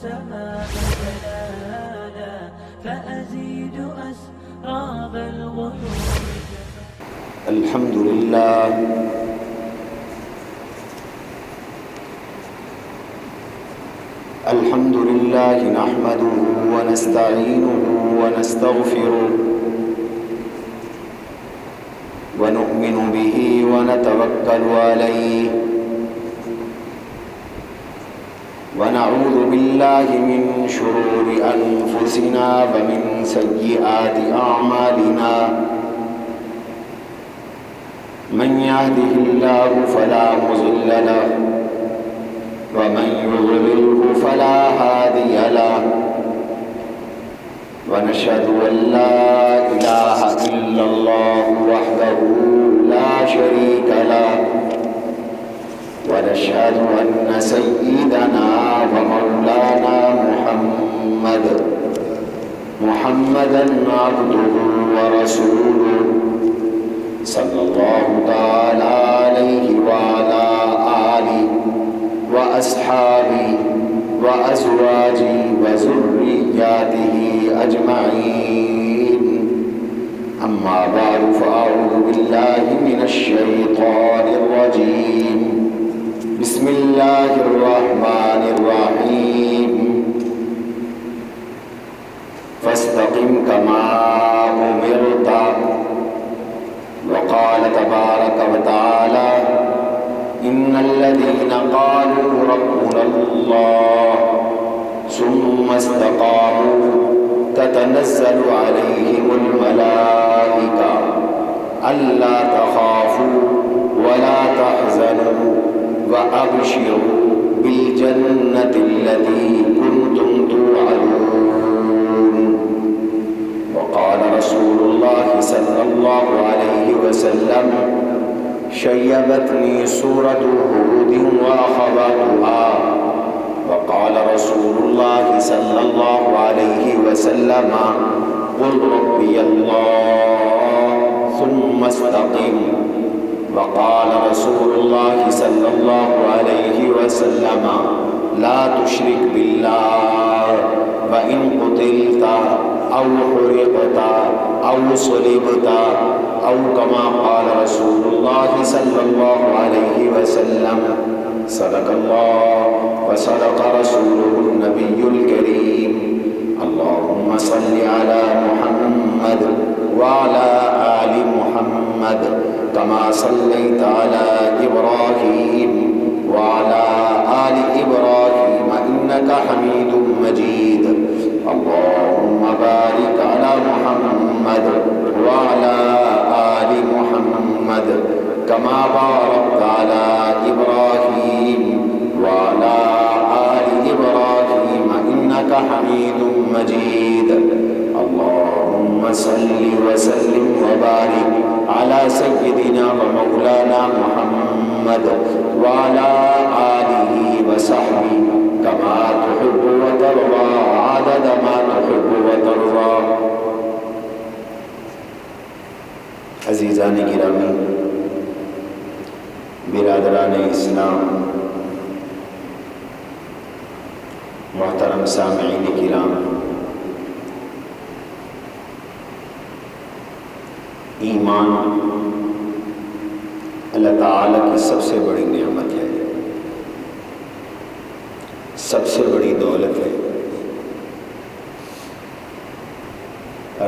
السماء جلالا فأزيد أسراب الغيوم. الحمد لله الحمد لله نحمده ونستعينه ونستغفره ونؤمن به ونتوكل عليه ونعوذ بالله من شرور أنفسنا ومن سيئات أعمالنا من يهده الله فلا مضل له ومن يضلله فلا هادي له ونشهد أن لا إله إلا الله وحده لا شريك له ونشهد أن سيدنا ومولانا محمدا عبده ورسوله صلى الله تعالى عليه وعلى آله وأصحابه وأزواجه وذرياته أجمعين. أما بعد فأعوذ بالله من الشيطان الرجيم. بسم الله الرحمن الرحيم. فاستقم كما أمرت. وقال تبارك وتعالى إن الذين قالوا ربنا الله ثم استقاموا تتنزل عليهم الملائكة ألا تخافوا ولا تحزنوا وأبشروا بالجنة التي كنتم توعدون. وقال رسول الله صلى الله عليه وسلم شيبتني سورة هود وأخواتها. وقال رسول الله صلى الله عليه وسلم قل ربي الله ثم استقم. وقال رسول الله صلى الله عليه وسلم لا تشرك بالله وإن قتلت أو حرقت أو صلبت أو كما قال رسول الله صلى الله عليه وسلم. صدق الله وصدق رسوله النبي الكريم. اللهم صل على محمد وعلى آل محمد كما صليت على إبراهيم وعلى آل إبراهيم إنك حميد مجيد. اللهم بارك على محمد وعلى آل محمد كما باركت على إبراهيم وعلى آل إبراهيم إنك حميد مجيد. اللهم صل وسلم وبارك على سيدنا ومولانا محمد وعلى آله وصحبه كما تحب وترضى عدد ما تحب وترضى. عزیزان گرامی، برادران اسلام، محترم سامعین کرام، ایمان اللہ تعالیٰ کی سب سے بڑی نعمت ہے، سب سے بڑی دولت ہے۔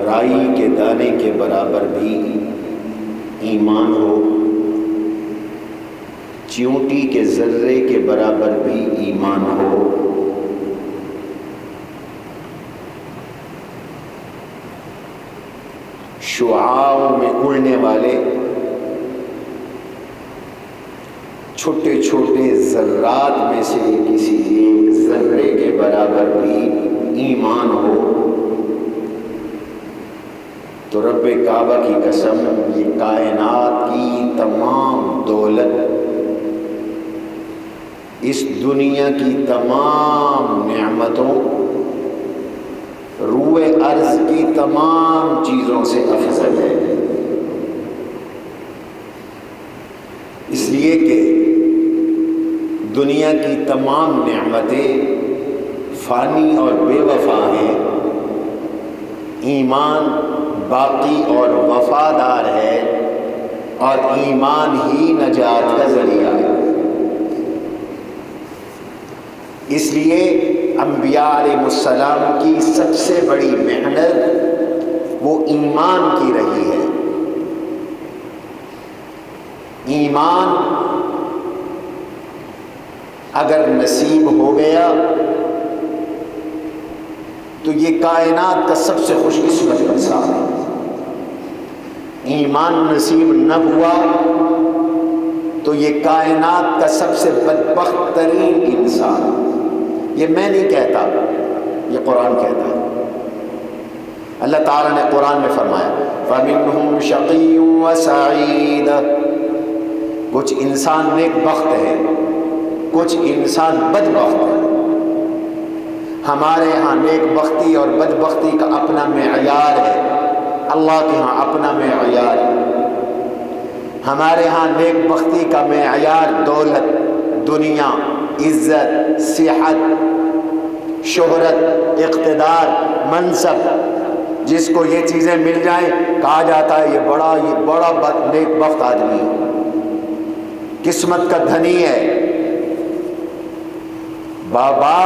رائی کے دانے کے برابر بھی ایمان ہو، چیونٹی کے ذرے کے برابر بھی ایمان ہو، شعاعوں میں اڑنے والے چھوٹے چھوٹے ذرات میں سے کسی ایک ذرے کے برابر بھی ایمان ہو تو رب کعبہ کی قسم یہ کائنات کی تمام دولت، اس دنیا کی تمام نعمتوں، روئے ارض کی تمام چیزوں سے افضل ہے۔ اس لیے کہ دنیا کی تمام نعمتیں فانی اور بے وفا ہیں، ایمان باقی اور وفادار ہے، اور ایمان ہی نجات کا ذریعہ ہے۔ اس لیے انبیاء علیہ السلام کی سب سے بڑی محنت وہ ایمان کی رہی ہے۔ ایمان اگر نصیب ہو گیا تو یہ کائنات کا سب سے خوش قسمت انسان ہے۔ ایمان نصیب نہ ہوا تو یہ کائنات کا سب سے بدبخت ترین انسان۔ یہ میں نہیں کہتا، یہ قرآن کہتا ہے۔ اللہ تعالیٰ نے قرآن میں فرمایا فَمِنْهُمْ شَقِيٌّ وَسَعِيدٌ، کچھ انسان نیک بخت ہے، کچھ انسان بدبخت ہے۔ ہمارے ہاں نیک بختی اور بدبختی کا اپنا معیار ہے، اللہ کے ہاں اپنا معیار ہے۔ ہمارے ہاں نیک بختی کا معیار دولت، دنیا، عزت، صحت، شہرت، اقتدار، منصب، جس کو یہ چیزیں مل جائیں کہا جاتا ہے یہ بڑا نیک بخت آدمی ہے، قسمت کا دھنی ہے۔ بابا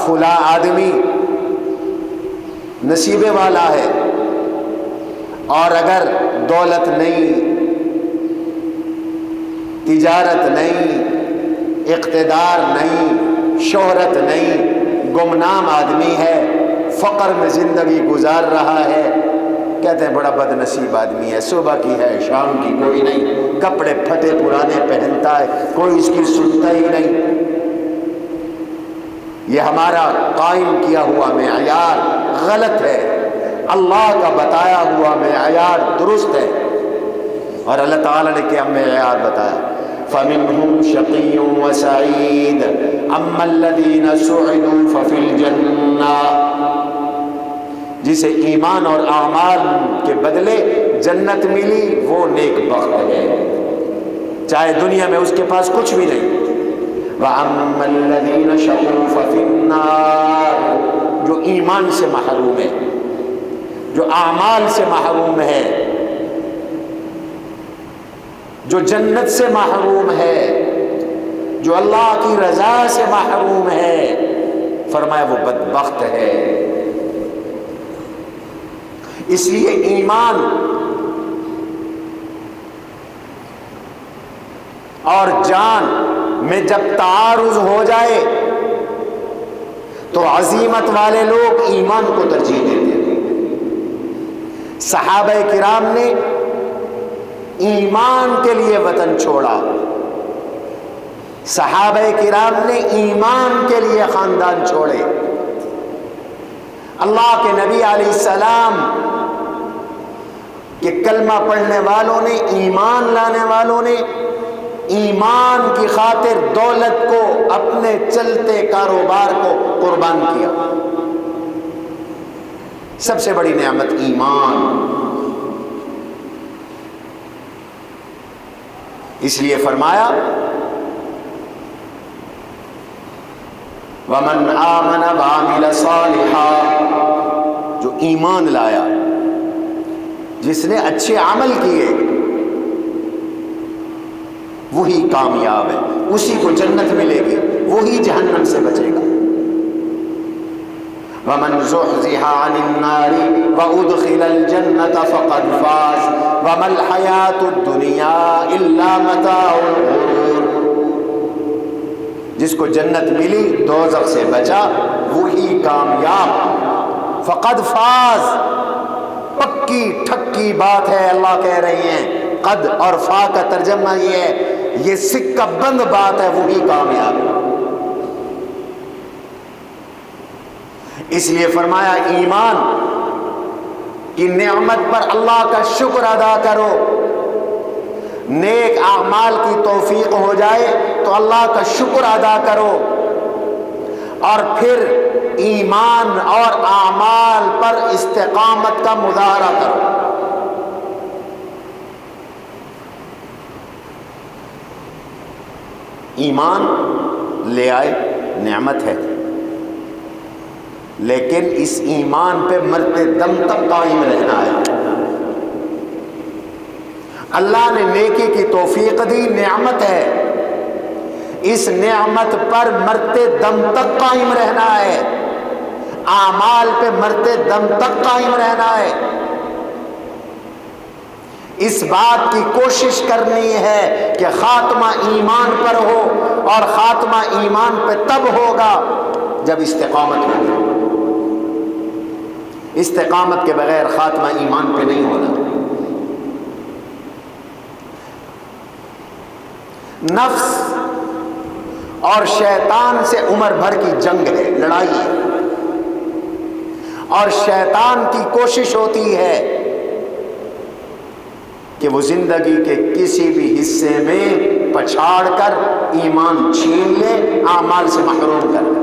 فلاں آدمی نصیبے والا ہے، اور اگر دولت نہیں، تجارت نہیں، اقتدار نہیں، شہرت نہیں، گمنام آدمی ہے، فقر میں زندگی گزار رہا ہے، کہتے ہیں بڑا بد نصیب آدمی ہے، صبح کی ہے شام کی کوئی نہیں، کپڑے پھٹے پرانے پہنتا ہے، کوئی اس کی سنتا ہی نہیں۔ یہ ہمارا قائم کیا ہوا معیار غلط ہے، اللہ کا بتایا ہوا معیار درست ہے۔ اور اللہ تعالیٰ نے کیا معیار بتایا فَمِنْهُمْ شَقِيٌّ وَسَعِيدٌ أَمَّا الَّذِينَ سُعِدُوا فَفِي الْجَنَّةِ، جسے ایمان اور اعمال کے بدلے جنت ملی وہ نیک بخت ہے، چاہے دنیا میں اس کے پاس کچھ بھی نہیں۔ وَأَمَّا الَّذِينَ شَقُوا فَفِي النَّارِ، جو ایمان سے محروم ہے، جو اعمال سے محروم ہے، جو جنت سے محروم ہے، جو اللہ کی رضا سے محروم ہے، فرمایا وہ بدبخت ہے۔ اس لیے ایمان اور جان میں جب تعارض ہو جائے تو عزیمت والے لوگ ایمان کو ترجیح دیتے ہیں۔ صحابہ کرام نے ایمان کے لیے وطن چھوڑا، صحابہ کرام نے ایمان کے لیے خاندان چھوڑے۔ اللہ کے نبی علیہ السلام کہ کلمہ پڑھنے والوں نے، ایمان لانے والوں نے ایمان کی خاطر دولت کو، اپنے چلتے کاروبار کو قربان کیا۔ سب سے بڑی نعمت ایمان۔ اس لیے فرمایا وَمَنْ آمَنَ وَعَمِلَ صَالِحًا، جو ایمان لایا، جس نے اچھے عمل کیے، وہی کامیاب ہے، اسی کو جنت ملے گی، وہی جہنم سے بچے گا۔ وَمَنْ زُحْزِحَ عَنِ النَّارِ وَأُدْخِلَ الْجَنَّةَ فَقَدْ فَازَ وَمَا الْحَيَاةُ الدُّنْيَا إِلَّا مَتَاعُ الْغُرُورِ، جس کو جنت ملی، دوزخ سے بچا، وہی کامیاب۔ فقد فاز، پکی ٹھکی بات ہے، اللہ کہہ رہی ہیں۔ قد اور فا کا ترجمہ یہ ہے، یہ سکہ بند بات ہے، وہی کامیاب ہے۔ اس لیے فرمایا ایمان کی نعمت پر اللہ کا شکر ادا کرو، نیک اعمال کی توفیق ہو جائے تو اللہ کا شکر ادا کرو، اور پھر ایمان اور اعمال پر استقامت کا مظاہرہ کرو۔ ایمان لے آئے، نعمت ہے، لیکن اس ایمان پہ مرتے دم تک قائم رہنا ہے۔ اللہ نے نیکی کی توفیق دی، نعمت ہے، اس نعمت پر مرتے دم تک قائم رہنا ہے، اعمال پہ مرتے دم تک قائم رہنا ہے۔ اس بات کی کوشش کرنی ہے کہ خاتمہ ایمان پر ہو، اور خاتمہ ایمان پہ تب ہوگا جب استقامت ہوگی۔ استقامت کے بغیر خاتمہ ایمان پہ نہیں ہونا۔ نفس اور شیطان سے عمر بھر کی جنگ ہے، لڑائی ہے، اور شیطان کی کوشش ہوتی ہے کہ وہ زندگی کے کسی بھی حصے میں پچھاڑ کر ایمان چھین لے، اعمال سے محروم کر لے،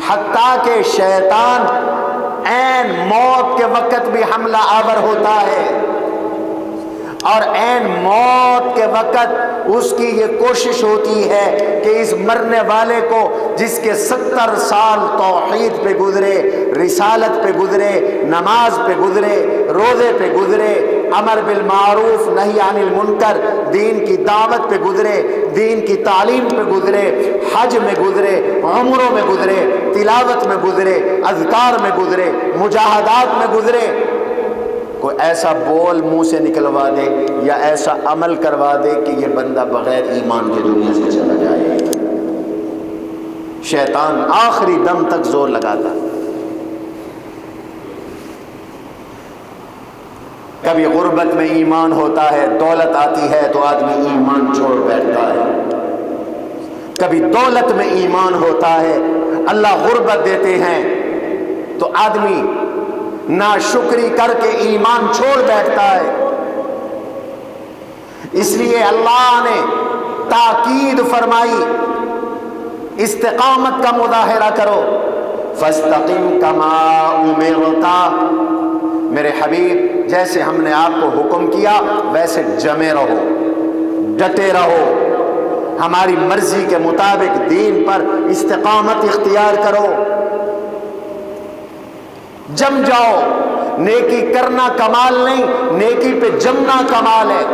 حتیٰ کہ شیطان عین موت کے وقت بھی حملہ آور ہوتا ہے، اور عین موت کے وقت اس کی یہ کوشش ہوتی ہے کہ اس مرنے والے کو، جس کے 70 سال توحید پہ گزرے، رسالت پہ گزرے، نماز پہ گزرے، روزے پہ گزرے، امر بالمعروف نہی عن المنکر، دین کی دعوت پہ گزرے، دین کی تعلیم پہ گزرے، حج میں گزرے، عمروں میں گزرے، تلاوت میں گزرے، اذکار میں گزرے، مجاہدات میں گزرے، کوئی ایسا بول منہ سے نکلوا دے یا ایسا عمل کروا دے کہ یہ بندہ بغیر ایمان کے دنیا سے چلا جائے۔ شیطان آخری دم تک زور لگاتا۔ کبھی غربت میں ایمان ہوتا ہے، دولت آتی ہے تو آدمی ایمان چھوڑ بیٹھتا ہے۔ کبھی دولت میں ایمان ہوتا ہے، اللہ غربت دیتے ہیں تو آدمی ناشکری کر کے ایمان چھوڑ بیٹھتا ہے۔ اس لیے اللہ نے تاکید فرمائی، استقامت کا مظاہرہ کرو، فاستقم کما امرت، میرے حبیب جیسے ہم نے آپ کو حکم کیا ویسے جمے رہو، ڈٹے رہو، ہماری مرضی کے مطابق دین پر استقامت اختیار کرو، جم جاؤ۔ نیکی کرنا کمال نہیں، نیکی پہ جمنا کمال ہے۔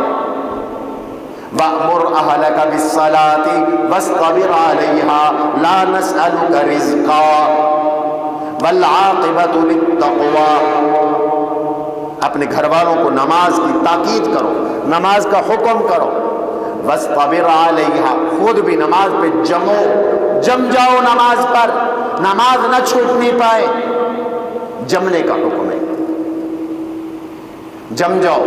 وَأْمُرْ أَهْلَكَ بِالصَّلَاةِ وَاسْطَبِرْ عَلَيْهَا لَا نَسْأَلُكَ رِزْقًا وَالْعَاقِبَةُ لِلتَّقْوَىٰ، اپنے گھر والوں کو نماز کی تاکید کرو، نماز کا حکم کرو۔ وَاسْطَبِرْ عَلَيْهَا، خود بھی نماز پہ جمو، جم جاؤ نماز پر، نماز نہ چھوٹنی پائے، جمنے کا حکم ہے، جم جاؤ۔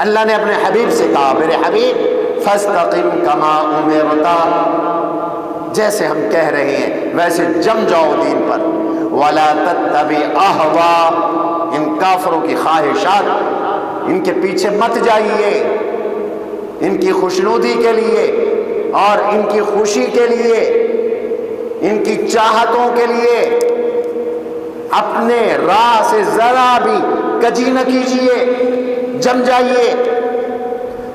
اللہ نے اپنے حبیب سے کہا، میرے حبیب فاستقم کما امرت، جیسے ہم کہہ رہے ہیں ویسے جم جاؤ دین پر۔ ولا تتبع اہواء، ان کافروں کی خواہشات، ان کے پیچھے مت جائیے، ان کی خوشنودی کے لیے اور ان کی خوشی کے لیے، ان کی چاہتوں کے لیے اپنے راہ سے ذرا بھی کجی نہ کیجیے، جم جائیے۔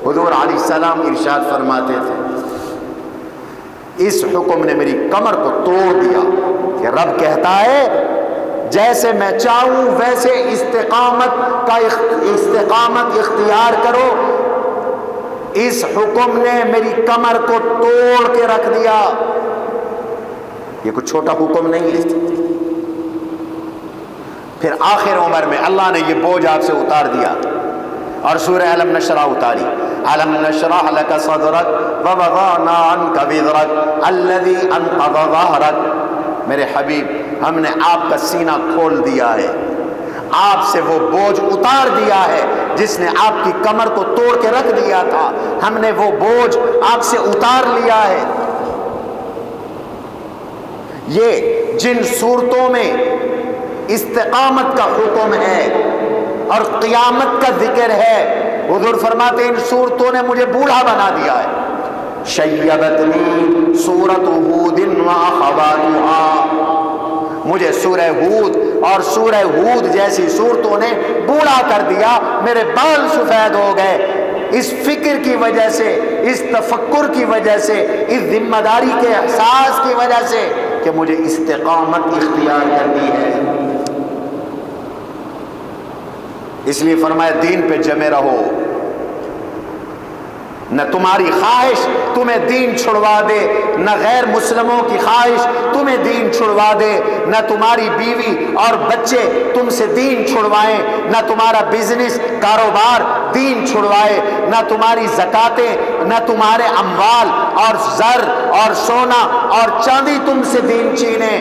حضور علیہ السلام ارشاد فرماتے تھے، اس حکم نے میری کمر کو توڑ دیا کہ رب کہتا ہے جیسے میں چاہوں ویسے استقامت اختیار کرو، اس حکم نے میری کمر کو توڑ کے رکھ دیا۔ یہ کوئی چھوٹا حکم نہیں ہے۔ پھر آخر عمر میں اللہ نے یہ بوجھ آپ سے اتار دیا اور سورہ علم نشرح اتاری، علم نشرح لک صدرک ووضعنا عنک وزرک الذی انقض ظہرک، میرے حبیب ہم نے آپ کا سینہ کھول دیا ہے، آپ سے وہ بوجھ اتار دیا ہے جس نے آپ کی کمر کو توڑ کے رکھ دیا تھا، ہم نے وہ بوجھ آپ سے اتار لیا ہے۔ یہ جن صورتوں میں استقامت کا حکم ہے اور قیامت کا ذکر ہے، حضور فرماتے ہیں ان صورتوں نے مجھے بوڑھا بنا دیا ہے۔ شیبتنی سورۃ ہود واخواتها، مجھے سورہ ہود اور سورہ ہود جیسی صورتوں نے بوڑھا کر دیا، میرے بال سفید ہو گئے۔ اس فکر کی وجہ سے، اس تفکر کی وجہ سے، اس ذمہ داری کے احساس کی وجہ سے کہ مجھے استقامت اختیار کرنی ہے. اس لیے فرمایا دین پہ جمے رہو. نہ تمہاری خواہش تمہیں دین چھڑوا دے، نہ غیر مسلموں کی خواہش تمہیں دین چھڑوا دے، نہ تمہاری بیوی اور بچے تم سے دین چھڑوائیں، نہ تمہارا بزنس کاروبار دین چھڑوائے، نہ تمہاری زکاتیں، نہ تمہارے اموال اور زر اور سونا اور چاندی تم سے دین چھینے،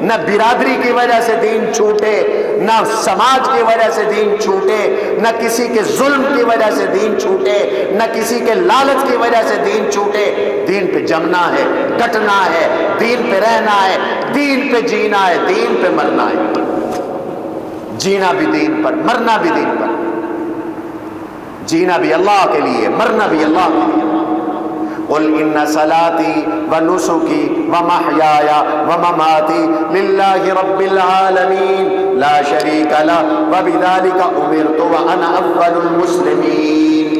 نہ برادری کی وجہ سے دین چھوٹے، نہ سماج کی وجہ سے دین چھوٹے، نہ کسی کے ظلم کی وجہ سے دین چھوٹے، نہ کسی کے لالچ کی وجہ سے دین چھوٹے. دین پہ جمنا ہے، ڈٹنا ہے، دین پہ رہنا ہے، دین پہ جینا ہے، دین پہ مرنا ہے. جینا بھی دین پر، مرنا بھی دین پر. جینا بھی اللہ کے لیے، مرنا بھی اللہ کے لیے. قل ان صلاتي ونسكي ومحياي ومماتي لله رب العالمين لا شريك له وبذلك امرت وانا اول المسلمين.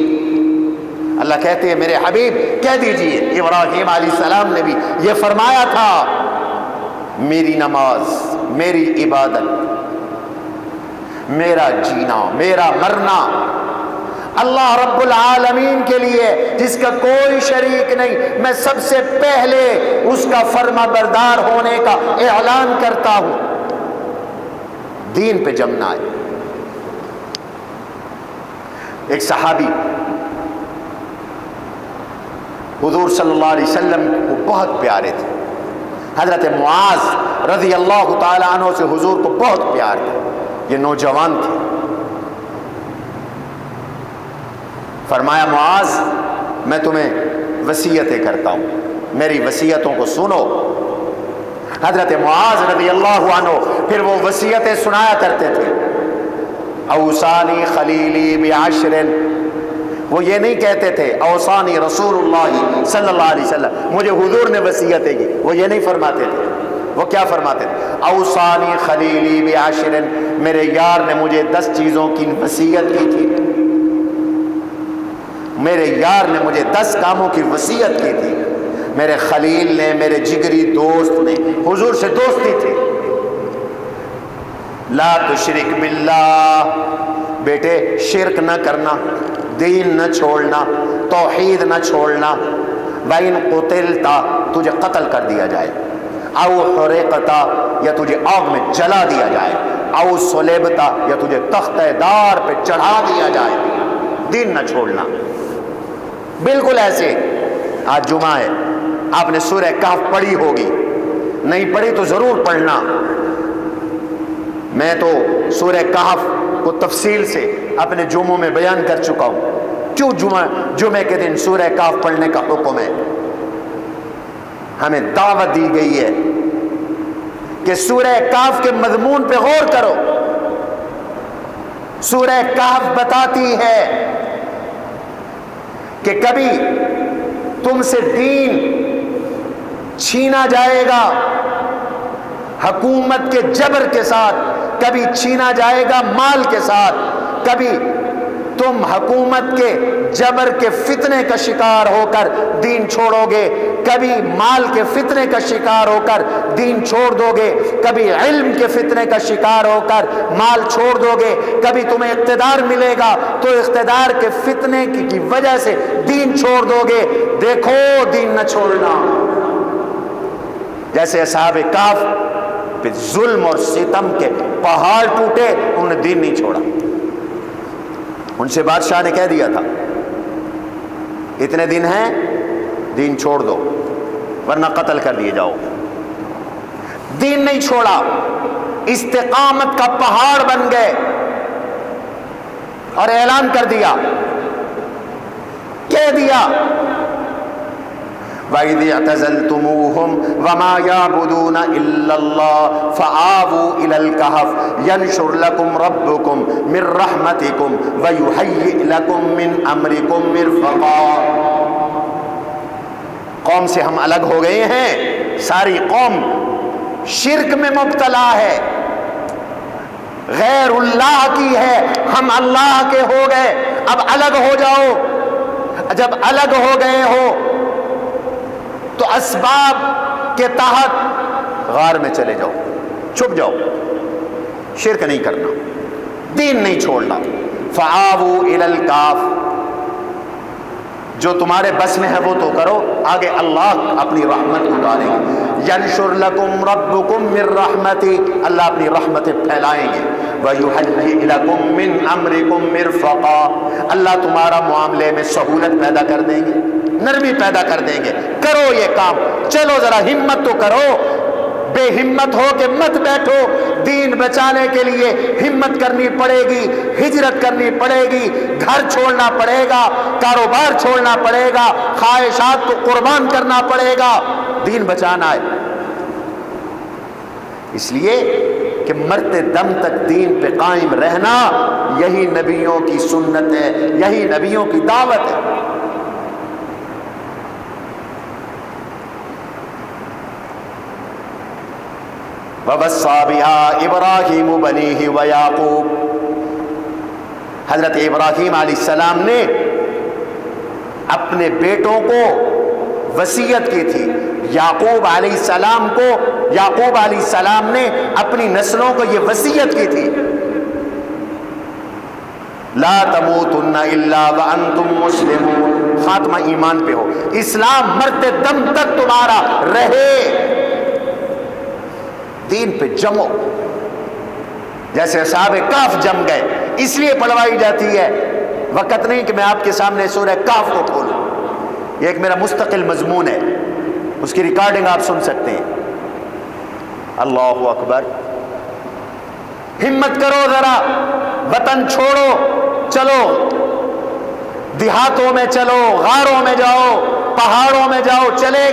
اللہ کہتے ہیں میرے حبیب کہہ دیجئے، ابراہیم علیہ السلام نے بھی یہ فرمایا تھا، میری نماز، میری عبادت، میرا جینا، میرا مرنا اللہ رب العالمین کے لیے جس کا کوئی شریک نہیں. میں سب سے پہلے اس کا فرما بردار ہونے کا اعلان کرتا ہوں. دین پہ جمنا ہے. ایک صحابی حضور صلی اللہ علیہ وسلم کو بہت پیارے تھے. حضرت معاذ رضی اللہ تعالی عنہ سے حضور کو بہت پیار تھا. یہ نوجوان تھے. فرمایا معاذ میں تمہیں وصیتیں کرتا ہوں، میری وصیتوں کو سنو. حضرت معاذ رضی اللہ عنہ پھر وہ وصیتیں سنایا کرتے تھے. اوصانی خلیلی بعشر، وہ یہ نہیں کہتے تھے اوصانی رسول اللہ صلی اللہ علیہ وسلم، مجھے حضور نے وصیتیں کی، وہ یہ نہیں فرماتے تھے. وہ کیا فرماتے تھے؟ اوصانی خلیلی بعشر، میرے یار نے مجھے 10 چیزوں کی وصیت کی تھی. میرے یار نے مجھے 10 کاموں کی وصیت کی تھی. میرے خلیل نے، میرے جگری دوست نے، حضور سے دوستی تھی. لا تشرک باللہ، بیٹے شرک نہ کرنا، دین نہ چھوڑنا، توحید نہ چھوڑنا. وَإِن قُتِلْتَ، تجھے قتل کر دیا جائے، او حُرِقْتَ، یا تجھے آگ میں جلا دیا جائے، او صُلِبْتَ، یا تجھے تختہ دار پہ چڑھا دیا جائے، دین نہ چھوڑنا. بالکل ایسے. آج جمعہ ہے، آپ نے سورہ کہف پڑھی ہوگی، نہیں پڑھی تو ضرور پڑھنا. میں تو سورہ کہف کو تفصیل سے اپنے جمعوں میں بیان کر چکا ہوں. کیوں جمعے کے دن سورہ کہف پڑھنے کا حکم ہے؟ ہمیں دعوت دی گئی ہے کہ سورہ کہف کے مضمون پہ غور کرو. سورہ کہف بتاتی ہے کہ کبھی تم سے دین چھینا جائے گا حکومت کے جبر کے ساتھ، کبھی چھینا جائے گا مال کے ساتھ، کبھی تم حکومت کے جبر کے فتنے کا شکار ہو کر دین چھوڑو گے، کبھی مال کے فتنے کا شکار ہو کر دین چھوڑ دو گے، کبھی علم کے فتنے کا شکار ہو کر مال چھوڑ دو گے، کبھی تمہیں اقتدار ملے گا تو اقتدار کے فتنے کی وجہ سے دین چھوڑ دو گے. دیکھو دین نہ چھوڑنا. جیسے اصحاب کہف پہ ظلم اور ستم کے پہاڑ ٹوٹے، انہوں نے دین نہیں چھوڑا. ان سے بادشاہ نے کہہ دیا تھا اتنے دن ہیں، دین چھوڑ دو ورنہ قتل کر دیے جاؤ. دین نہیں چھوڑا، استقامت کا پہاڑ بن گئے اور اعلان کر دیا، کہہ دیا وَإِذِ اعْتَزَلْتُمُوهُمْ وَمَا يَعْبُدُونَ إِلَّا اللَّهَ فَآوُوا إِلَى الْكَهْفِ يَنشُرْ لَكُمْ رَبُّكُمْ مِنْ رَحْمَتِكُمْ وَيُهَيِّئْ لَكُمْ مِنْ أَمْرِكُمْ مِرْفَقًا. قوم سے ہم الگ ہو گئے ہیں، ساری قوم شرک میں مبتلا ہے، غیر اللہ کی ہے، ہم اللہ کے ہو گئے. اب الگ ہو جاؤ. جب الگ ہو گئے ہو تو اسباب کے تحت غار میں چلے جاؤ، چھپ جاؤ، شرک نہیں کرنا، دین نہیں چھوڑنا. فآووا الی الکاف، جو تمہارے بس میں ہے وہ تو کرو، آگے اللہ اپنی رحمت ڈالیں گے. ینشر لکم ربکم من رحمتہ، اللہ اپنی رحمتیں پھیلائیں گے. ویہیئ لکم من امرکم مرفقا، اللہ تمہارا معاملے میں سہولت پیدا کر دیں گے، نرمی پیدا کر دیں گے. کرو یہ کام، چلو ذرا ہمت تو کرو، بے ہمت ہو کہ مت بیٹھو. دین بچانے کے لیے ہمت کرنی پڑے گی، ہجرت کرنی پڑے گی، گھر چھوڑنا پڑے گا، کاروبار چھوڑنا پڑے گا، خواہشات کو قربان کرنا پڑے گا، دین بچانا ہے. اس لیے کہ مرتے دم تک دین پہ قائم رہنا یہی نبیوں کی سنت ہے، یہی نبیوں کی دعوت ہے. وَوَصَّى بِهَا إِبْرَاهِيمُ بَنِيهِ وَيَعْقُوبُ، حضرت ابراہیم علیہ السلام نے اپنے بیٹوں کو وصیت کی تھی. یعقوب علیہ السلام کو، یعقوب علیہ السلام نے اپنی نسلوں کو یہ وصیت کی تھی، لا تموتن الا وانتم مسلمون، خاتمہ ایمان پہ ہو، اسلام مرتے دم تک تمہارا رہے، دین پہ جمو. جیسے اصحاب کہف جم گئے، اس لیے پڑھوائی جاتی ہے. وقت نہیں کہ میں آپ کے سامنے سورہ کہف کو کھولوں، یہ ایک میرا مستقل مضمون ہے، اس کی ریکارڈنگ آپ سن سکتے ہیں. اللہ اکبر. ہمت کرو ذرا، وطن چھوڑو، چلو دیہاتوں میں چلو، غاروں میں جاؤ، پہاڑوں میں جاؤ. چلے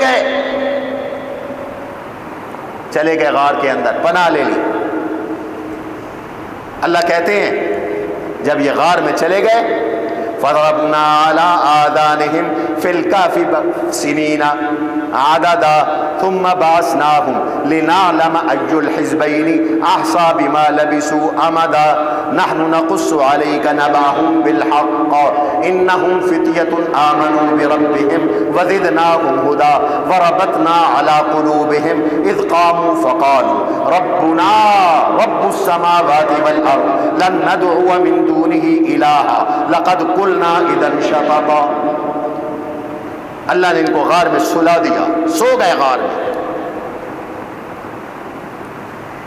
گئے غار کے اندر، پناہ لے لی. اللہ کہتے ہیں جب یہ غار میں چلے گئے، فَضَرَبْنَا عَلَىٰ آذَانِهِمْ فِي الْكَهْفِ سِنِينَ عَدَدًا ثُمَّ بَعَثْنَاهُمْ لِنَعْلَمَ أَيُّ الْحِزْبَيْنِ أَحْصَىٰ بِمَا لَبِثُوا أَمَدًا نَحْنُ نَقُصُّ عَلَيْكَ نَبَأَهُمْ بِالْحَقِّ إِنَّهُمْ فِتْيَةٌ آمَنُوا بِرَبِّهِمْ وَزِدْنَاهُمْ هُدًى وَرَبَطْنَا عَلَىٰ قُلُوبِهِمْ إِذْ قَامُوا فَقَالُوا رَبُّنَا رَبُّ السَّمَاوَاتِ وَالْأَرْضِ لَن نَّدْعُوَ مِن دُونِهِ إِلَٰهًا لَقَدْ قُلْنَا إِذًا شَطَطًا. اللہ نے ان کو غار میں سلا دیا، سو گئے غار میں.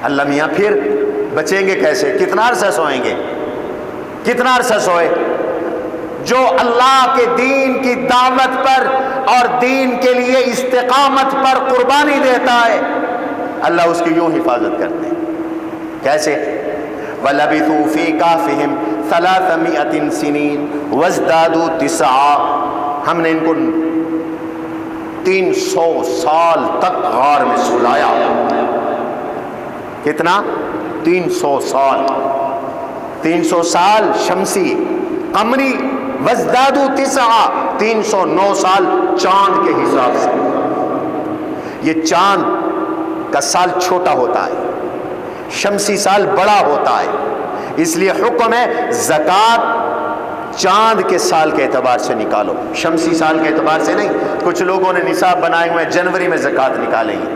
اللہ میاں پھر بچیں گے کیسے؟ کتنا عرصہ سوئیں گے؟ کتنا عرصہ سوئے؟ جو اللہ کے دین کی دعوت پر اور دین کے لیے استقامت پر قربانی دیتا ہے، اللہ اس کی یوں حفاظت کرتے ہیں. کیسے؟ وَلَبِثُوا فِي كَهْفِهِمْ 300 سِنِينَ وَازْدَادُوا 9، ہم نے ان کو 300 سال تک غار میں سلایا. کتنا؟ 300 سال. 300 سال شمسی، قمری. وَازْدَادُوا 9، 309 سال چاند کے حساب سے. یہ چاند کا سال چھوٹا ہوتا ہے، شمسی سال بڑا ہوتا ہے، اس لیے حکم ہے زکوٰۃ چاند کے سال کے اعتبار سے نکالو، شمسی سال کے اعتبار سے نہیں. کچھ لوگوں نے نصاب بنائے ہوئے جنوری میں زکوٰۃ نکالیں گے،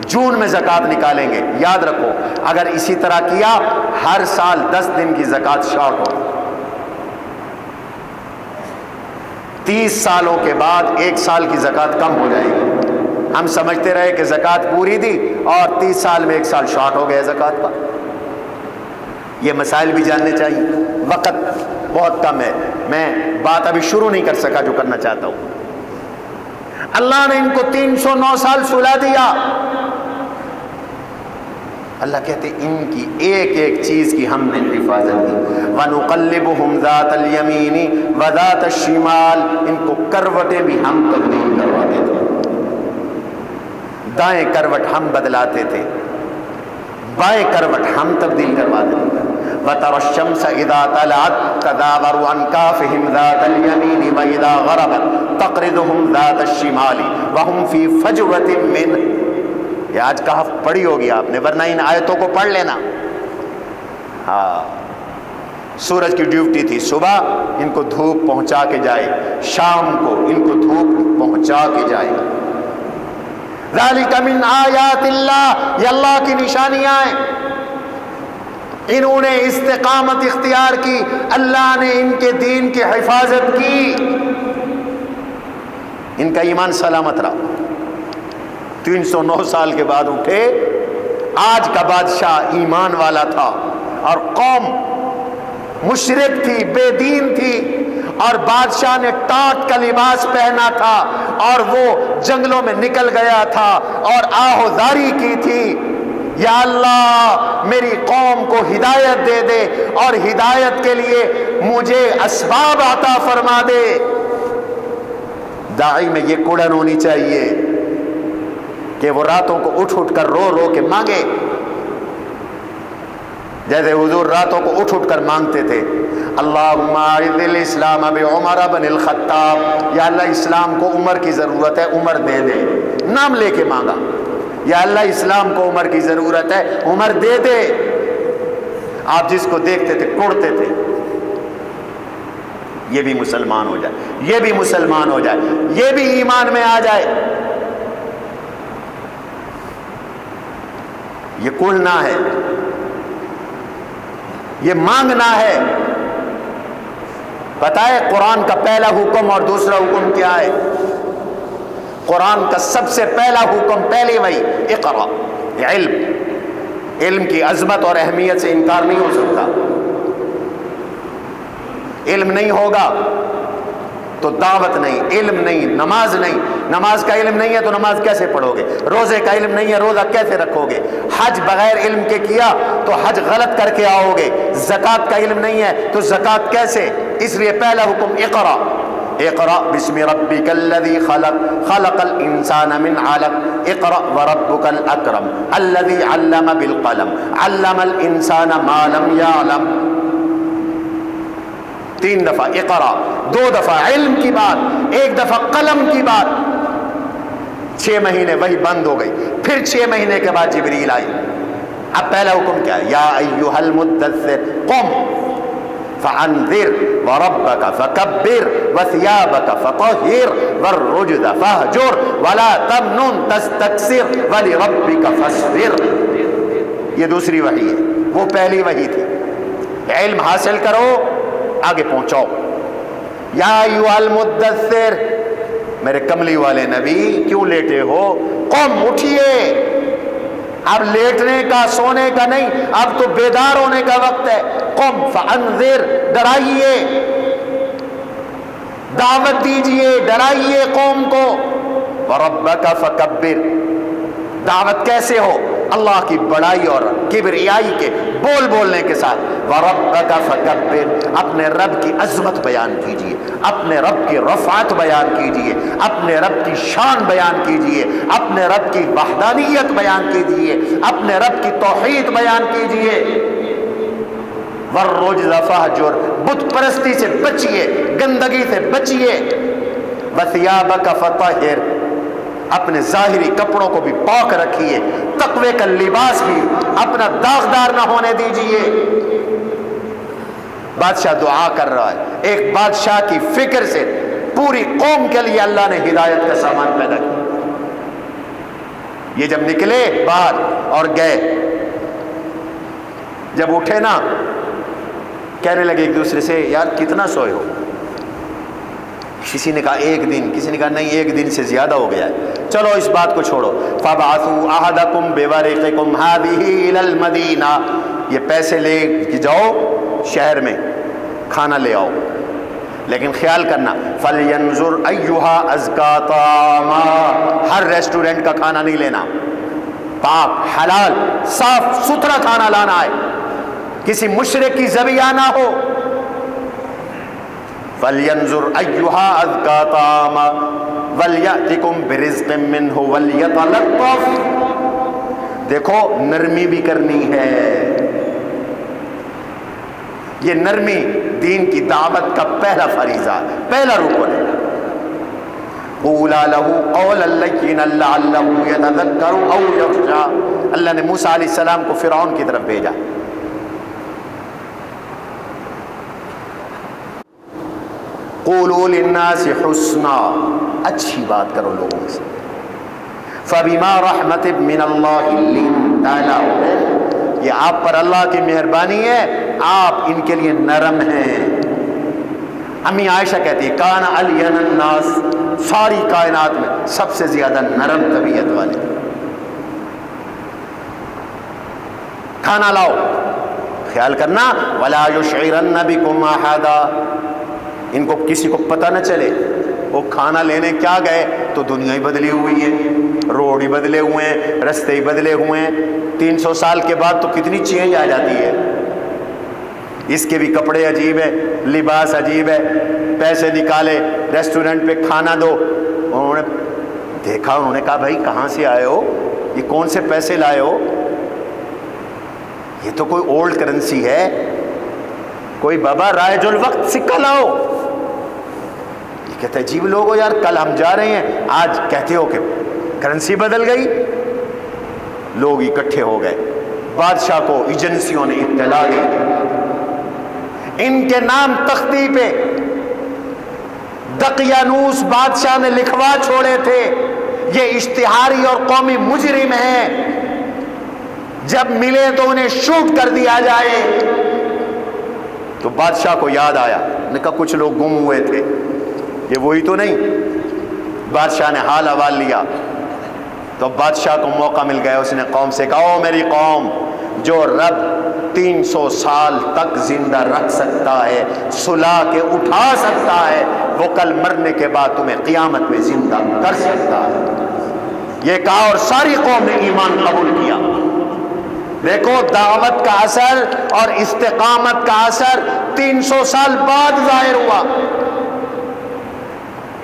جون میں زکوٰۃ نکالیں گے. یاد رکھو اگر اسی طرح کیا ہر سال 10 دن کی زکوٰۃ شارٹ ہو. 30 سالوں کے بعد 1 سال کی زکوٰۃ کم ہو جائے گی. ہم سمجھتے رہے کہ زکوٰۃ پوری دی اور 30 سال میں 1 سال شارٹ ہو گیا زکوٰۃ کا. یہ مسائل بھی جاننے چاہیے. وقت بہت کم ہے، میں بات ابھی شروع نہیں کر سکا جو کرنا چاہتا ہوں. اللہ نے ان کو 309 سال سلا دیا. اللہ کہتے ان کی ایک ایک چیز کی ہم نے حفاظت کی. وَنُقَلِّبُهُمْ ذَاتَ الْيَمِينِ وَذَاتَ الشِّمَالِ، ان کو کروٹیں بھی ہم تبدیل کرواتے تھے. دائیں کروٹ ہم بدلاتے تھے، بائیں کروٹ ہم تبدیل کرواتے تھے. وَتَرَى الشَّمْسَ إِذَا طَلَعَتْ تَدَاوَرُ عَنْ كَهْفِهِمْ ذَاتَ الْيَمِينِ وَإِذَا غَرَبَتْ تَقْرِضُهُمْ ذَاتَ الشِّمَالِ وَهُمْ فِي فَجْوَةٍ مِّنْهُ. یہ آج کہف پڑھی ہوگی آپ نے، ورنہ ان آیتوں کو پڑھ لینا. ہاں، سورج کی ڈیوٹی تھی، صبح ان کو دھوپ پہنچا کے جائے، شام کو ان کو دھوپ پہنچا کے جائے. ذالک من آیات اللہ، یہ اللہ کی نشانیاں ہیں۔ انہوں نے استقامت اختیار کی، اللہ نے ان کے دین کی حفاظت کی، ان کا ایمان سلامت رہا۔ 309 سال کے بعد اٹھے، آج کا بادشاہ ایمان والا تھا اور قوم مشرک تھی، بے دین تھی، اور بادشاہ نے ٹاٹ کا لباس پہنا تھا اور وہ جنگلوں میں نکل گیا تھا اور آہوزاری کی تھی، یا اللہ میری قوم کو ہدایت دے دے اور ہدایت کے لیے مجھے اسباب عطا فرما دے۔ داعی میں یہ کڑن ہونی چاہیے کہ وہ راتوں کو اٹھ اٹھ کر رو رو کے مانگے، جیسے حضور راتوں کو اٹھ اٹھ کر مانگتے تھے، اللہم اعز الاسلام بعمر بن الخطاب، یا اللہ اسلام کو عمر کی ضرورت ہے، عمر دے دے، نام لے کے مانگا، یا اللہ اسلام کو عمر کی ضرورت ہے، عمر دے دے۔ آپ جس کو دیکھتے تھے کڑتے تھے، یہ بھی مسلمان ہو جائے، یہ بھی مسلمان ہو جائے، یہ بھی ایمان میں آ جائے۔ یہ کڑنا ہے، یہ مانگنا ہے۔ پتہ ہے قرآن کا پہلا حکم اور دوسرا حکم کیا ہے؟ قرآن کا سب سے پہلا حکم، پہلی وحی، اقرا، علم کی عظمت اور اہمیت سے انکار نہیں ہو سکتا۔ علم نہیں ہوگا تو دعوت نہیں، علم نہیں، نماز نہیں، نماز کا علم نہیں ہے تو نماز کیسے پڑھو گے؟ روزے کا علم نہیں ہے، روزہ کیسے رکھو گے؟ حج بغیر علم کے کیا تو حج غلط کر کے آؤ گے۔ زکوٰۃ کا علم نہیں ہے تو زکوٰۃ کیسے؟ اس لیے پہلا حکم اقرا، اقرا بسم ربک الذی خلق، خلق الانسان من علق، اقرا وربک الاکرم الذی علم بالقلم، علم الانسان ما لم یعلم۔ 3 دفعہ اقرا، 2 دفعہ علم کی بات، 1 دفعہ قلم کی بات۔ 6 مہینے وہی بند ہو گئی، پھر 6 مہینے کے بعد جبریل آئی۔ اب پہلا حکم کیا ہے؟ یا ایھا المدثر قم فانذر وربک فکبر وثیابک فطہر والرجز فاہجر ولا تمنن تستکثر ولربک فاصبر۔ یہ دوسری وحی ہے، وہ پہلی وحی تھی۔ علم حاصل کرو، آگے پہنچاؤ۔ یا ایھا المدثر، میرے کملی والے نبی کیوں لیٹے ہو؟ قم، اٹھیے، اب لیٹنے کا سونے کا نہیں، اب تو بیدار ہونے کا وقت ہے۔ قم فانذر، ڈرائیے، دعوت دیجئے، ڈرائیے قوم کو۔ وربک فکبر، دعوت کیسے ہو؟ اللہ کی بڑائی اور کبریائی کے بولنے کے ساتھ۔ وربک فکبر، اپنے رب کی عظمت بیان کیجئے، اپنے رب کی رفعت بیان کیجئے، اپنے رب کی شان بیان کیجئے، اپنے رب کی وحدانیت بیان کیجئے، اپنے رب کی توحید بیان کیجئے۔ والرجز فاہجر، بت پرستی سے بچیے، گندگی سے بچیے۔ وثیابک فطہر، اپنے ظاہری کپڑوں کو بھی پاک رکھیے، تقوی کا لباس بھی اپنا داغدار نہ ہونے دیجئے۔ بادشاہ دعا کر رہا ہے، ایک بادشاہ کی فکر سے پوری قوم کے لیے اللہ نے ہدایت کا سامان پیدا کیا۔ یہ جب نکلے باہر اور گئے، جب اٹھے نا، کہنے لگے ایک دوسرے سے، یار کتنا سوئے ہو؟ کسی نے کہا 1 دن، کسی نے کہا نہیں 1 دن سے زیادہ ہو گیا ہے، چلو اس بات کو چھوڑو۔ فَبَعَثُوا أَحَدَكُمْ بِوَرِقِكُمْ هَذِهِ إِلَى الْمَدِينَةِ، یہ پیسے لے کے جاؤ شہر میں، کھانا لے آؤ، لیکن خیال کرنا فَلْيَنْظُرْ أَيُّهَا أَزْكَىٰ طَعَامًا، ہر ریسٹورنٹ کا کھانا نہیں لینا، پاک حلال صاف ستھرا کھانا لانا ہے، کسی مشرک کی ذبیحہ نہ ہو۔ فَلْيَنْظُرْ أَيُّهَا أَزْكَىٰ طَعَامًا وَلْيَأْتِكُمْ بِرِزْقٍ مِّنْهُ وَلْيَتَلَطَّفْ، دیکھو نرمی بھی کرنی ہے، یہ نرمی دین کی دعوت کا پہلا فریضہ، پہلا رکن ہے۔ قُولَا لَهُ قَوْلًا لَّيِّنًا لَّعَلَّهُ يَتَذَكَّرُ أَوْ يَخْشَىٰ، اللہ نے موسیٰ علیہ السلام کو فرعون کی طرف بھیجا۔ قولوا للناس حسنا، اچھی بات کرو لوگوں سے۔ فبما رحمت من اللہ لنت لهم، یہ آپ پر اللہ کی مہربانی ہے، آپ ان کے لیے نرم ہیں۔ امی عائشہ کہتی ہے کان الین الناس، ساری کائنات میں سب سے زیادہ نرم طبیعت والے۔ کھانا لاؤ، خیال کرنا ولا یشعرن بکم احدا، ان کو کسی کو پتہ نہ چلے وہ کھانا لینے کیا گئے تو دنیا ہی بدلی ہوئی ہے، روڈ ہی بدلے ہوئے ہیں، رستے ہی بدلے ہوئے ہیں۔ 300 سال کے بعد تو کتنی چینج آ جاتی ہے، اس کے بھی کپڑے عجیب ہے، لباس عجیب ہے، پیسے نکالے ریسٹورنٹ پہ کھانا دو، انہوں نے دیکھا، انہوں نے کہا بھائی کہاں سے آئے ہو، یہ کون سے پیسے لائے ہو، یہ تو کوئی اولڈ کرنسی ہے، کوئی بابا رائج الوقت سکہ لاؤ۔ یہ کہتے ہیں عجیب لوگ ہو یار، کل ہم جا رہے ہیں آج کہتے ہو کہ کرنسی بدل گئی۔ لوگ اکٹھے ہو گئے، بادشاہ کو ایجنسیوں نے اطلاع دی، ان کے نام تختی پہ دقیانوس بادشاہ نے لکھوا چھوڑے تھے، یہ اشتہاری اور قومی مجرم ہیں، جب ملے تو انہیں شوٹ کر دیا جائے۔ تو بادشاہ کو یاد آیا، نے کہا کچھ لوگ گم ہوئے تھے، یہ وہی تو نہیں؟ بادشاہ نے حال احوال لیا، تو بادشاہ کو موقع مل گیا، اس نے قوم سے کہا او میری قوم، جو رب 300 سال تک زندہ رکھ سکتا ہے، سلا کے اٹھا سکتا ہے، وہ کل مرنے کے بعد تمہیں قیامت میں زندہ کر سکتا ہے۔ یہ کہا اور ساری قوم نے ایمان قبول کیا۔ دیکھو دعوت کا اثر اور استقامت کا اثر 300 سال بعد ظاہر ہوا۔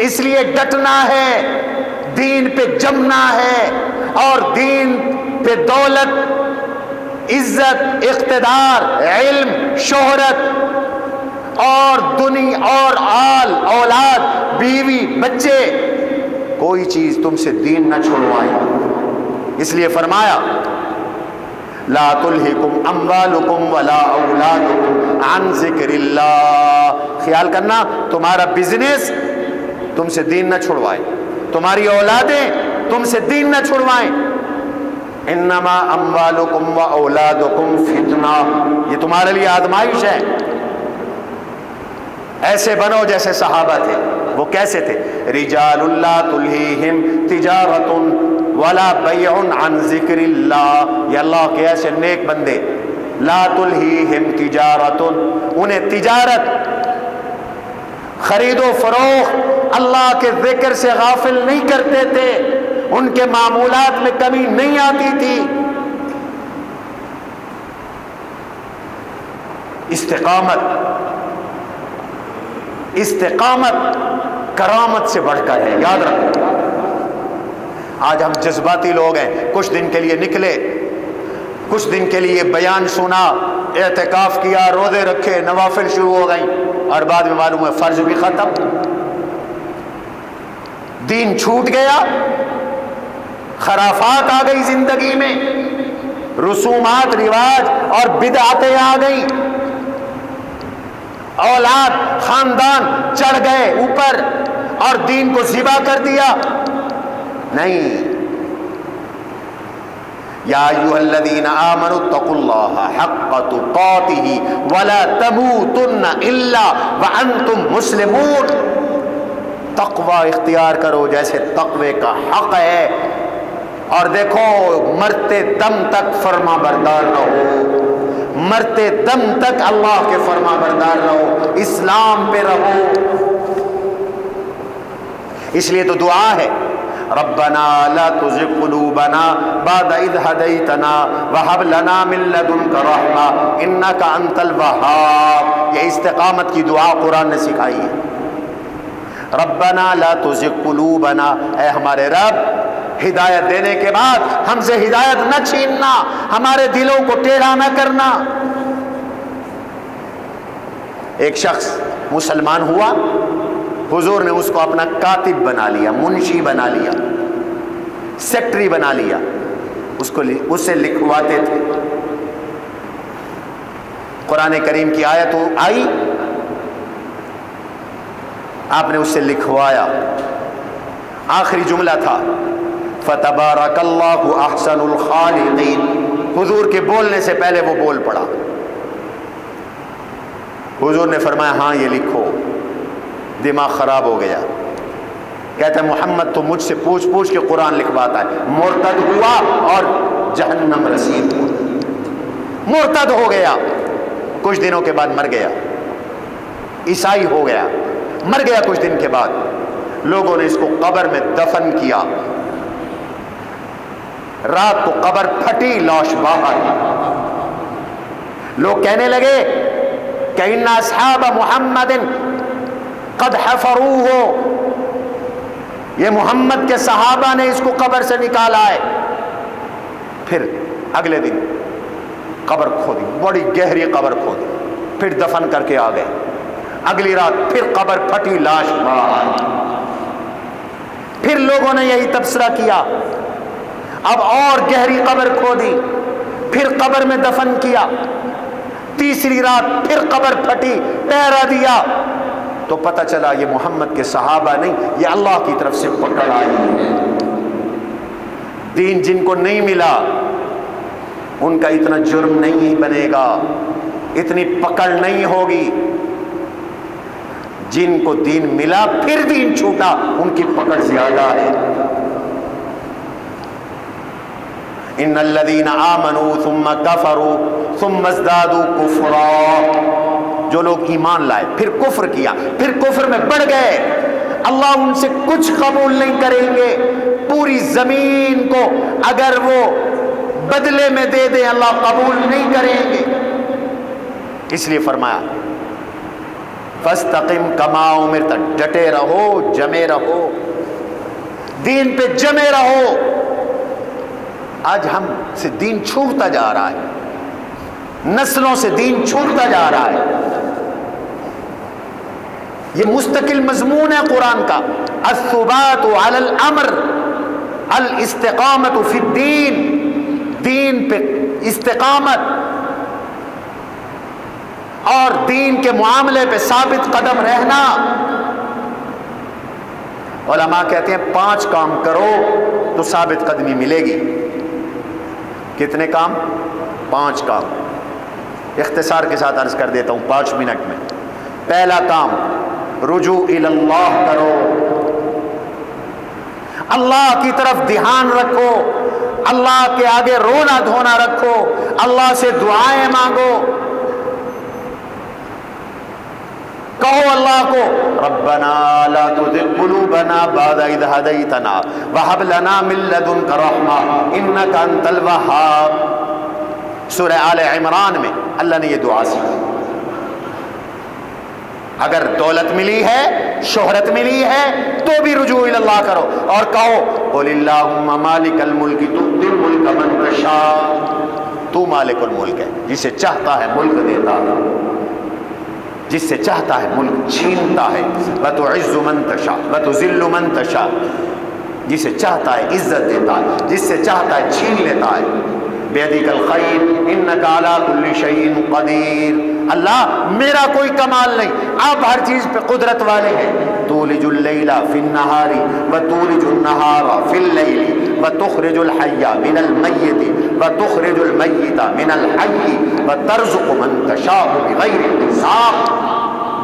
اس لیے ڈٹنا ہے، دین پہ جمنا ہے، اور دین پہ دولت، عزت، اقتدار، علم، شہرت اور دنیا اور آل اولاد، بیوی، بچے، کوئی چیز تم سے دین نہ چھوڑوائے۔ اس لیے فرمایا لا تلہکم اموالکم ولا اولادکم عن ذکر اللہ، خیال کرنا تمہارا بزنس تم سے دین نہ چھوڑوائے، تمہاری اولادیں تم سے دین نہ چھوڑوائیں۔ انما اموالکم و اولادکم فتنہ، یہ تمہارے لیے آزمائش ہے۔ ایسے بنو جیسے صحابہ تھے۔ وہ کیسے تھے؟ رجال لا تلہیہم تجارت ولا بیع عن ذکر اللہ، یہ اللہ کے ایسے نیک بندے، لا تلہیہم تجارت، انہیں تجارت، خرید و فروخت اللہ کے ذکر سے غافل نہیں کرتے تھے، ان کے معمولات میں کمی نہیں آتی تھی۔ استقامت کرامت سے بڑھ کر ہے، یاد رکھو۔ آج ہم جذباتی لوگ ہیں، کچھ دن کے لیے نکلے، کچھ دن کے لیے بیان سنا، اعتکاف کیا، روزے رکھے، نوافل شروع ہو گئیں، اور بعد میں معلوم ہے فرض بھی ختم، دین چھوٹ گیا، خرافات آ گئی زندگی میں، رسومات، رواج اور بدعتیں آ گئی، اولاد، خاندان چڑھ گئے اوپر اور دین کو ذبح کر دیا۔ نہیں، یا ایھا الذین آمنوا اتقوا اللہ حق تقاتہ ولا تموتن الا وانتم مسلمون، تقوی اختیار کرو جیسے تقوی کا حق ہے، اور دیکھو مرتے دم تک فرما بردار رہو، مرتے دم تک اللہ کے فرما بردار رہو، اسلام پہ رہو۔ اس لیے تو دعا ہے ربنا لا تزغ قلوبنا بعد اذ هديتنا وهب لنا من لدنك رحمة انك انت الوهاب، یہ استقامت کی دعا قرآن نے سکھائی ہے۔ ربنا لا تزغ قلوبنا، اے ہمارے رب ہدایت دینے کے بعد ہم سے ہدایت نہ چھیننا، ہمارے دلوں کو ٹیڑھا نہ کرنا۔ ایک شخص مسلمان ہوا، حضور نے اس کو اپنا کاتب بنا لیا، منشی بنا لیا، سیکٹری بنا لیا، اس سے لکھواتے تھے۔ قرآن کریم کی آیت آئی، آپ نے اس سے لکھوایا، آخری جملہ تھا فتبارک احسن الخالقین. حضور کے بولنے سے پہلے وہ بول پڑا. حضور نے فرمایا ہاں یہ لکھو. دماغ خراب ہو گیا. کہتا ہے محمد تو مجھ سے پوچھ پوچھ کے قرآن لکھواتا ہے. مرتد ہوا اور جہنم رسید ہوا. مرتد ہو گیا, کچھ دنوں کے بعد مر گیا. عیسائی ہو گیا, مر گیا کچھ دن کے بعد. لوگوں نے اس کو قبر میں دفن کیا. رات کو قبر پھٹی, لاش باہر. لوگ کہنے لگے کہ ان اصحاب محمد قد حفروہ, یہ محمد کے صحابہ نے اس کو قبر سے نکالا ہے. پھر اگلے دن قبر کھودی, بڑی گہری قبر کھودی, پھر دفن کر کے آ گئے. اگلی رات پھر قبر پھٹی, لاش باہر. پھر لوگوں نے یہی تبصرہ کیا. اب اور گہری قبر کھودی, پھر قبر میں دفن کیا. تیسری رات پھر قبر پھٹی, ٹہرا دیا تو پتہ چلا یہ محمد کے صحابہ نہیں, یہ اللہ کی طرف سے پکڑ آئی ہے. دین جن کو نہیں ملا ان کا اتنا جرم نہیں بنے گا, اتنی پکڑ نہیں ہوگی. جن کو دین ملا پھر دین چھوٹا, ان کی پکڑ زیادہ ہے. ان الذين آمنوا ثم كفروا ثم ازدادوا كفرا, جو لوگ ایمان لائے پھر کفر کیا, پھر کفر میں بڑھ گئے, اللہ ان سے کچھ قبول نہیں کریں گے. پوری زمین کو اگر وہ بدلے میں دے دیں اللہ قبول نہیں کریں گے. اس لیے فرمایا فاستقم کما امرت, ڈٹے رہو, جمے رہو, دین پہ جمے رہو. آج ہم سے دین چھوٹتا جا رہا ہے, نسلوں سے دین چھوٹتا جا رہا ہے. یہ مستقل مضمون ہے قرآن کا, الثبات علی الامر, الاستقامت فی الدین, دین پہ استقامت اور دین کے معاملے پہ ثابت قدم رہنا. علماء کہتے ہیں 5 کام کرو تو ثابت قدمی ملے گی. کتنے کام؟ 5 کام. اختصار کے ساتھ عرض کر دیتا ہوں 5 منٹ میں. پہلا کام رجوع الی اللہ کرو, اللہ کی طرف دھیان رکھو, اللہ کے آگے رونا دھونا رکھو, اللہ سے دعائیں مانگو. کہو اللہ کو ربنا لا تزغ قلوبنا بعد اذ هديتنا وهب لنا من لدنك رحمة انك انت الوهاب. سورہ آل عمران میں اللہ نے یہ دعا سکھائی. اگر دولت ملی ہے, شہرت ملی ہے تو بھی رجوع الی اللہ کرو اور کہو قل اللہم مالک الملک تؤتی الملک من تشاء, تو مالک الملک ہے, جسے چاہتا ہے ملک دیتا ہے, جس سے چاہتا ہے ملک چھینتا ہے. وَتُعِزُّ مَن تَشَاءُ وَتُذِلُّ مَن تَشَاءُ, جسے چاہتا ہے عزت دیتا ہے, جس سے چاہتا ہے چھین لیتا ہے. بِيَدِكَ الْخَيْرُ إِنَّكَ عَلَى كُلِّ شَيْءٍ قَدِيرٌ. اللہ میرا کوئی کمال نہیں, آپ ہر چیز پہ قدرت والے ہیں. تُولِجُ اللَّيْلَ فِي النَّهَارِ وَتُولِجُ النَّهَارَ فِي اللَّيْلِ وَتُخْرِجُ الْحَيَّ مِنَ الْمَيِّتِ وَتُخْرِجُ الْمَيِّتَ مِنَ الْحَيِّ وَتَرْزُقُ مَن تَشَاءُ بِغَيْرِ حِسَابٍ.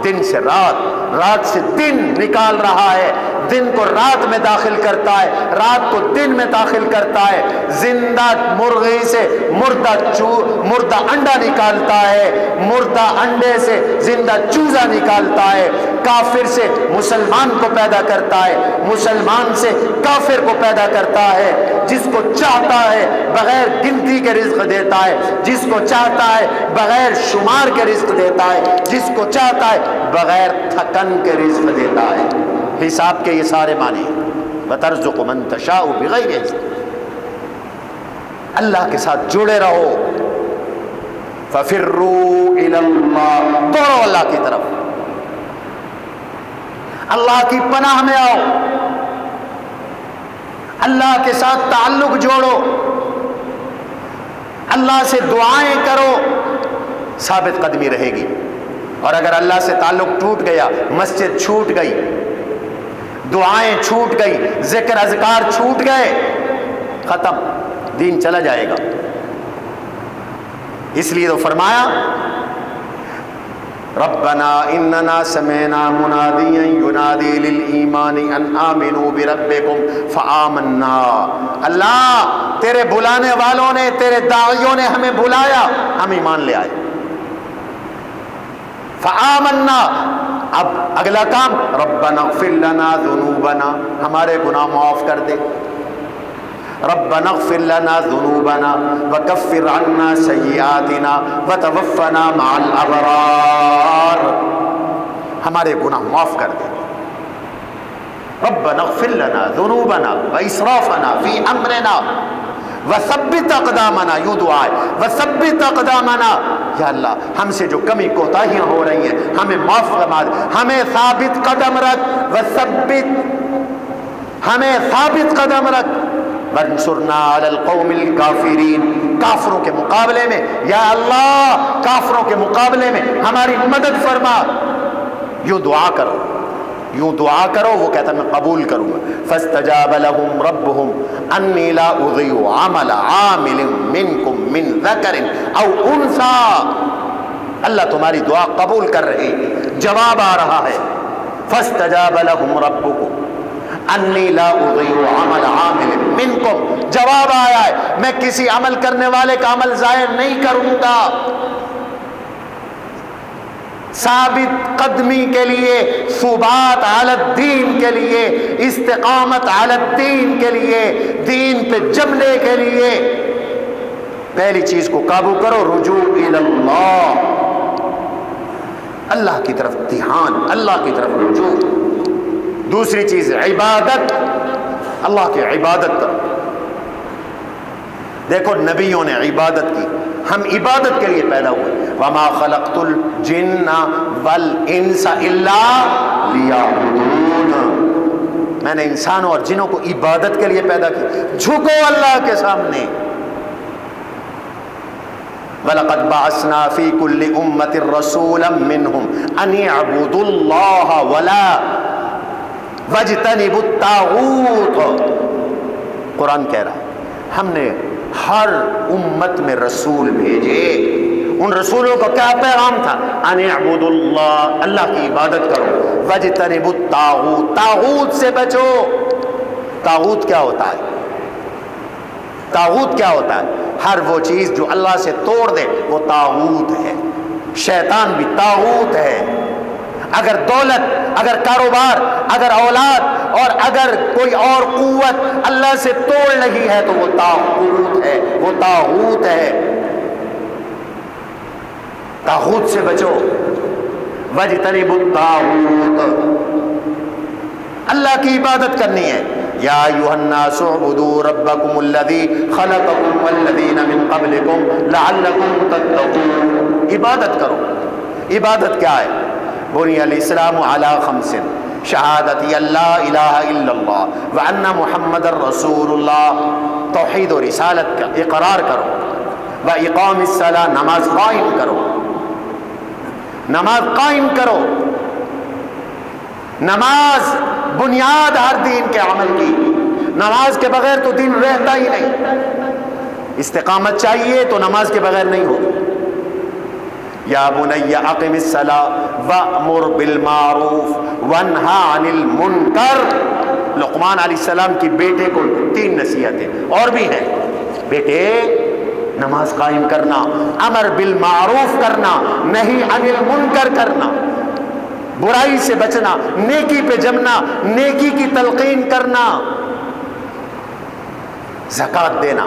دن سے رات, رات سے دن نکال رہا ہے, دن کو رات میں داخل کرتا ہے, رات کو دن میں داخل کرتا ہے. زندہ مرغی سے مردہ انڈا نکالتا ہے, مردہ انڈے سے زندہ چوزا نکالتا ہے. کافر سے مسلمان کو پیدا کرتا ہے, مسلمان سے کافر کو پیدا کرتا ہے. جس کو چاہتا ہے بغیر گنتی کے رزق دیتا ہے, جس کو چاہتا ہے بغیر شمار کے رزق دیتا ہے, جس کو چاہتا ہے بغیر تھکن کے رزق دیتا ہے. حساب کے یہ سارے معنی. وَتَرْزُقُ مَن تَشَاءُ بِغَيْرِ حِسَابٍ. اللہ کے ساتھ جڑے رہو. فَفِرُّوا إِلَى اللَّهِ, دوڑو اللہ کی طرف, اللہ کی پناہ میں آؤ, اللہ کے ساتھ تعلق جوڑو, اللہ سے دعائیں کرو, ثابت قدمی رہے گی. اور اگر اللہ سے تعلق ٹوٹ گیا, مسجد چھوٹ گئی, دعائیں چھوٹ گئی, ذکر اذکار چھوٹ گئے, ختم، دین چلا جائے گا۔ اس لیے تو فرمایا ربنا اننا سمعنا منادیا ینادی للایمان ان آمنوا بربکم فآمنا، اللہ تیرے بلانے والوں نے، تیرے داعیوں نے ہمیں بلایا، ہم ایمان لے آئے۔ فآمنا، اب اگلا کام ربنا اغفر لنا ذنوبنا، ہمارے گناہ معاف کر دے۔ ربنا اغفر لنا ذنوبنا وکفر عنا سیئاتنا وتوفنا مع الابرار، ہمارے گناہ معاف کر دے۔ ربنا اغفر لنا ذنوبنا واسرافنا فی امرنا وثبت اقدامنا، یوں دعا ہے، وثبت اقدامنا، یا اللہ ہم سے جو کمی کوتاہیاں ہو رہی ہیں ہمیں معاف فرما دے، ہمیں ثابت قدم رکھ، وثبت، ہمیں ثابت قدم رکھ، وانصرنا علی القوم الکافرین، کافروں کے مقابلے میں، یا اللہ کافروں کے مقابلے میں ہماری مدد فرما۔ یوں دعا کرو، یوں دعا کرو، وہ کہتا میں قبول کروں گا۔ فاستجاب لهم ربهم انی لا اضیع عمل عامل منکم من ذکر او انثی، اللہ تمہاری دعا قبول کر رہے، جواب آ رہا ہے۔ فاستجاب لهم ربکم انی لا اضیع عمل عامل منکم، جواب آیا ہے میں کسی عمل کرنے والے کا عمل ضائع نہیں کروں گا۔ ثابت قدمی کے لیے، ثبات علی الدین کے لیے، استقامت علی الدین کے لیے، دین پہ جمنے کے لیے پہلی چیز کو قابو کرو، رجوع الی اللہ، اللہ کی طرف دھیان، اللہ کی طرف رجوع۔ دوسری چیز عبادت، اللہ کی عبادت کرو۔ دیکھو نبیوں نے عبادت کی، ہم عبادت کے لیے پیدا ہوئے۔ وما خلقت الجن والانس الا لیعبدون، میں نے انسانوں اور جنوں کو عبادت کے لیے پیدا کیا، جھکو اللہ کے سامنے۔ وَلَقَدْ بَعَثْنَا فِي كُلِّ أُمَّةٍ رَسُولًا مِّنْهُمْ أَنِ اعْبُدُوا اللَّهَ وَلَا وَاجْتَنِبُوا الطَّاغُوتَ، قرآن کہہ رہا ہے ہم نے ہر امت میں رسول بھیجے، ان رسولوں کا کیا پیغام تھا؟ ان اعبدوا اللہ، اللہ کی عبادت کرو، واجتنبوا الطاغوت، طاغوت سے بچو۔ طاغوت کیا ہوتا ہے؟ طاغوت کیا ہوتا ہے؟ ہر وہ چیز جو اللہ سے توڑ دے وہ طاغوت ہے۔ شیطان بھی طاغوت ہے۔ اگر دولت، اگر کاروبار، اگر اولاد اور اگر کوئی اور قوت اللہ سے توڑ رہی ہے تو وہ طاغوت ہے، وہ طاغوت ہے۔ طاغوت سے بچو، واجتنبوا الطاغوت، اللہ کی عبادت کرنی ہے۔ یا ایھا الناس اعبدوا ربکم الذی خلقکم والذین من قبلکم لعلکم تتقون، عبادت کرو۔ عبادت کیا ہے؟ بنی الاسلام علی خمس، شہادت اللہ الہ الا اللہ وان محمد رسول اللہ، توحید و رسالت کا اقرار کرو، و اقام الصلاۃ، نماز قائم کرو، نماز قائم کرو۔ نماز بنیاد ہر دین کے عمل کی، نماز کے بغیر تو دین رہتا ہی نہیں۔ استقامت چاہیے تو نماز کے بغیر نہیں ہوگی۔ یا بنی اقم الصلاۃ وامر بالمعروف وانہا عن المنکر، لقمان علیہ السلام کی بیٹے کو 3 نصیحتیں اور بھی ہیں۔ بیٹے نماز قائم کرنا، امر بالمعروف کرنا، نہی عن المنکر کرنا، برائی سے بچنا، نیکی پہ جمنا، نیکی کی تلقین کرنا، زکوٰۃ دینا،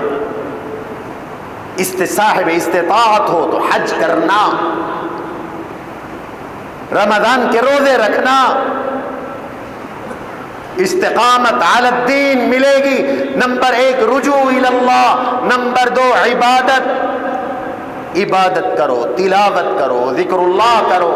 صاحب استطاعت ہو تو حج کرنا، رمضان کے روزے رکھنا، استقامت علی الدین ملے گی۔ نمبر 1 رجوع الی اللہ، نمبر 2 عبادت، عبادت کرو، تلاوت کرو، ذکر اللہ کرو،